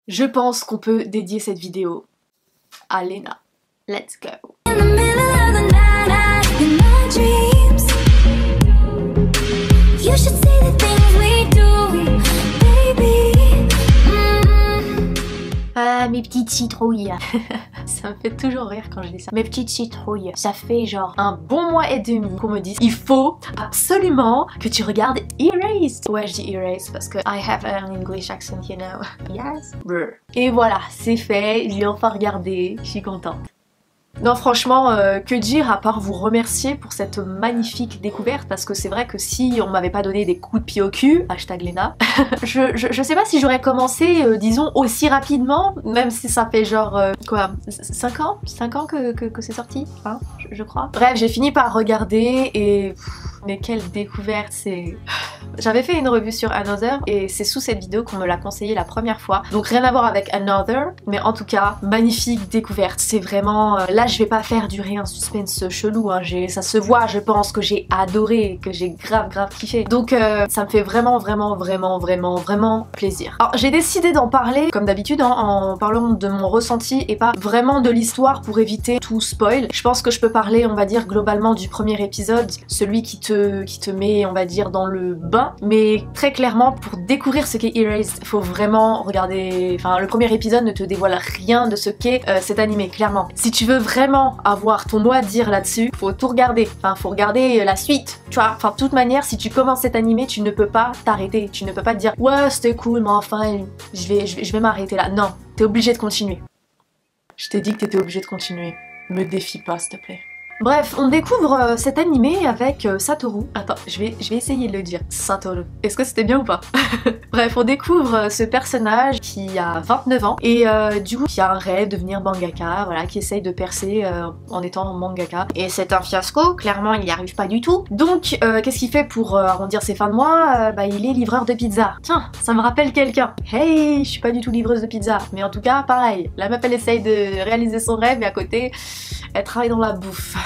Je pense qu'on peut dédier cette vidéo à Lena. Let's go. Ah, mes petites citrouilles. Ça me fait toujours rire quand je dis ça. Mes petites citrouilles. Ça fait genre un bon mois et demi qu'on me dit il faut absolument que tu regardes Erased. Ouais, je dis Erased parce que I have an English accent, you know. Yes. Et voilà, c'est fait. J'ai enfin regardé. Je suis contente. Non, franchement, que dire à part vous remercier pour cette magnifique découverte, parce que c'est vrai que si on m'avait pas donné des coups de pied au cul, hashtag Lena, je sais pas si j'aurais commencé, disons, aussi rapidement, même si ça fait genre, quoi, 5 ans 5 ans que c'est sorti, hein, je crois. Bref, j'ai fini par regarder et... mais quelle découverte, c'est... J'avais fait une revue sur Another et c'est sous cette vidéo qu'on me l'a conseillé la première fois. Donc rien à voir avec Another, mais en tout cas, magnifique découverte. C'est vraiment... là, je vais pas faire durer un suspense chelou, hein. Ça se voit, je pense, que j'ai adoré, que j'ai grave kiffé. Donc ça me fait vraiment plaisir. Alors j'ai décidé d'en parler, comme d'habitude, hein, en parlant de mon ressenti et pas vraiment de l'histoire pour éviter tout spoil. Je pense que je peux parler, on va dire, globalement du premier épisode, celui qui te met, on va dire, dans le bain. Mais très clairement, pour découvrir ce qu'est Erased, il faut vraiment regarder... Enfin, le premier épisode ne te dévoile rien de ce qu'est cet animé, clairement. Si tu veux vraiment avoir ton mot à dire là-dessus, faut tout regarder. Enfin, faut regarder la suite, tu vois. Enfin, de toute manière, si tu commences cet animé, tu ne peux pas t'arrêter. Tu ne peux pas te dire « Ouais, c'était cool, mais enfin, je vais m'arrêter là. » Non, t'es obligé de continuer. Je t'ai dit que t'étais obligé de continuer. Me défie pas, s'il te plaît. Bref, on découvre cet animé avec Satoru. Attends, je vais essayer de le dire. Satoru. Est-ce que c'était bien ou pas? Bref, on découvre ce personnage qui a 29 ans et du coup qui a un rêve de devenir mangaka, voilà, qui essaye de percer en étant mangaka. Et c'est un fiasco, clairement il n'y arrive pas du tout. Donc qu'est-ce qu'il fait pour arrondir ses fins de mois? Bah il est livreur de pizza. Tiens, ça me rappelle quelqu'un. Hey, je suis pas du tout livreuse de pizza, mais en tout cas pareil. La meuf elle essaye de réaliser son rêve et à côté elle travaille dans la bouffe.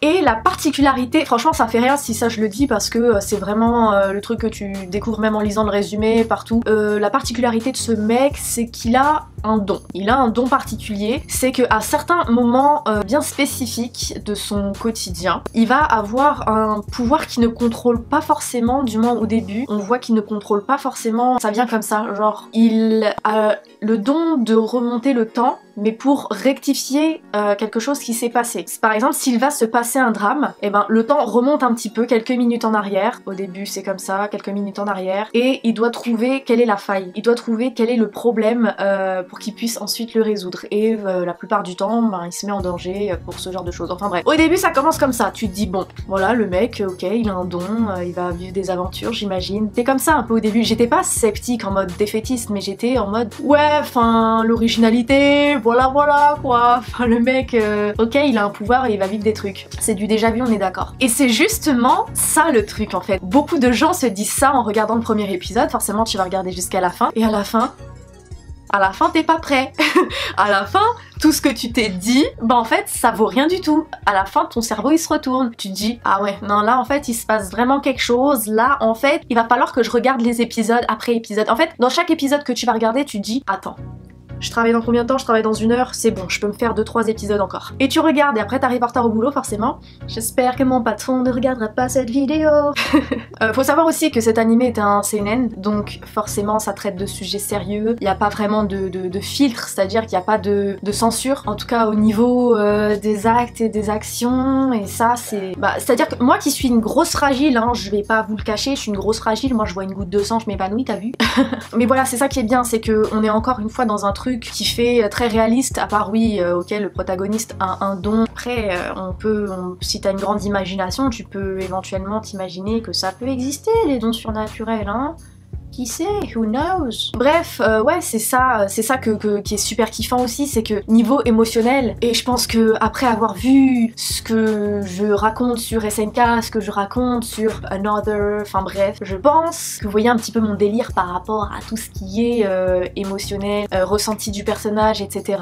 Et la particularité, franchement ça fait rien si ça je le dis parce que c'est vraiment le truc que tu découvres même en lisant le résumé partout. La particularité de ce mec, c'est qu'il a un don. Il a un don particulier, c'est qu'à certains moments bien spécifiques de son quotidien, il va avoir un pouvoir qui ne contrôle pas forcément, du moins au début, on voit qu'il ne contrôle pas forcément, ça vient comme ça, genre il a le don de remonter le temps, mais pour rectifier quelque chose qui s'est passé. Par exemple, s'il va se passer un drame, et ben le temps remonte un petit peu, quelques minutes en arrière. Au début c'est comme ça, quelques minutes en arrière, et il doit trouver quelle est la faille, il doit trouver quel est le problème pour qu'il puisse ensuite le résoudre. Et la plupart du temps, ben, il se met en danger pour ce genre de choses. Enfin bref. Au début ça commence comme ça, tu te dis bon, voilà le mec, ok, il a un don, il va vivre des aventures j'imagine. T'es comme ça un peu au début, j'étais pas sceptique en mode défaitiste, mais j'étais en mode ouais, enfin l'originalité, voilà quoi. Enfin le mec, ok il a un pouvoir et il va vivre des trucs. C'est du déjà vu, on est d'accord. Et c'est justement ça le truc en fait. Beaucoup de gens se disent ça en regardant le premier épisode, forcément tu vas regarder jusqu'à la fin, et à la fin t'es pas prêt. À la fin, tout ce que tu t'es dit, bah en fait ça vaut rien du tout. À la fin ton cerveau il se retourne. Tu te dis ah ouais non là en fait il se passe vraiment quelque chose. Là en fait il va falloir que je regarde les épisodes après épisode. En fait dans chaque épisode que tu vas regarder tu te dis attends, je travaille dans combien de temps? Je travaille dans 1 heure, c'est bon, je peux me faire 2-3 épisodes encore. Et tu regardes et après t'arrives en retard au boulot forcément. J'espère que mon patron ne regardera pas cette vidéo. Faut savoir aussi que cet animé est un seinen, donc forcément ça traite de sujets sérieux. Il n'y a pas vraiment de filtre, c'est-à-dire qu'il n'y a pas de censure, en tout cas au niveau des actes et des actions, et ça c'est... Bah, c'est-à-dire que moi qui suis une grosse fragile, hein, je vais pas vous le cacher, je suis une grosse fragile, moi je vois une goutte de sang, je m'épanouis, t'as vu? Mais voilà, c'est ça qui est bien, c'est qu'on est encore une fois dans un truc qui fait très réaliste, à part oui, ok, le protagoniste a un don. Après, si t'as une grande imagination, tu peux éventuellement t'imaginer que ça peut exister, les dons surnaturels, hein. Qui sait? Who knows? Bref, ouais, c'est ça qui est super kiffant aussi, c'est que niveau émotionnel, et je pense que après avoir vu ce que je raconte sur SNK, ce que je raconte sur Another, enfin bref, je pense que vous voyez un petit peu mon délire par rapport à tout ce qui est émotionnel, ressenti du personnage, etc.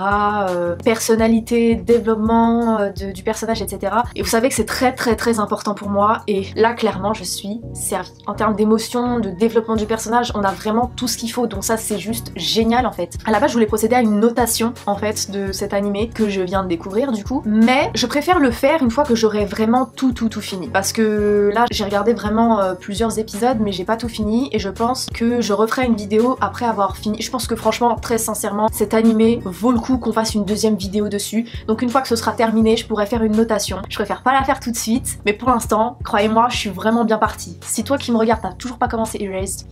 Personnalité, développement du personnage, etc. Et vous savez que c'est très important pour moi, et là clairement je suis servie. En termes d'émotion, de développement du personnage, personnages, on a vraiment tout ce qu'il faut, donc ça c'est juste génial en fait. À la base je voulais procéder à une notation en fait de cet animé que je viens de découvrir du coup, mais je préfère le faire une fois que j'aurai vraiment tout fini, parce que là j'ai regardé vraiment plusieurs épisodes mais j'ai pas tout fini et je pense que je referai une vidéo après avoir fini. Je pense que franchement, très sincèrement, cet animé vaut le coup qu'on fasse une deuxième vidéo dessus, donc une fois que ce sera terminé, je pourrai faire une notation. Je préfère pas la faire tout de suite, mais pour l'instant, croyez-moi, je suis vraiment bien partie. Si toi qui me regardes t'as toujours pas commencé Erased,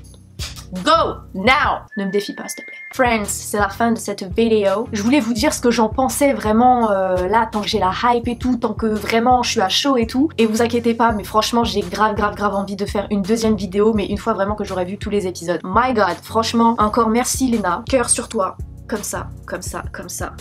go now! Ne me défie pas s'il te plaît. Friends, c'est la fin de cette vidéo. Je voulais vous dire ce que j'en pensais vraiment là, tant que j'ai la hype et tout, tant que vraiment je suis à chaud et tout. Et vous inquiétez pas, mais franchement j'ai grave envie de faire une deuxième vidéo, mais une fois vraiment que j'aurai vu tous les épisodes. My god, franchement, encore merci Léna. Cœur sur toi. Comme ça, comme ça, comme ça.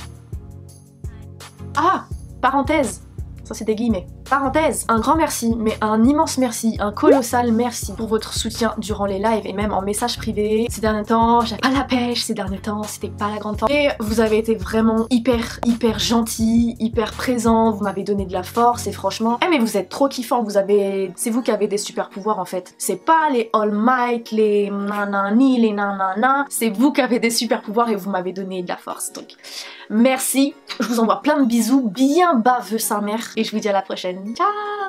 Ah! Parenthèse! Ça c'est des guillemets. Parenthèse, un grand merci, mais un immense merci, un colossal merci pour votre soutien durant les lives et même en message privé. Ces derniers temps, j'avais pas la pêche, ces derniers temps, c'était pas la grande forme. Et vous avez été vraiment hyper gentils, hyper présents, vous m'avez donné de la force et franchement... Eh mais vous êtes trop kiffants, vous avez... C'est vous qui avez des super pouvoirs en fait. C'est pas les All Might, les nanani, les nanana, c'est vous qui avez des super pouvoirs et vous m'avez donné de la force. Donc merci, je vous envoie plein de bisous, bien baveux sa mère et je vous dis à la prochaine. Ciao!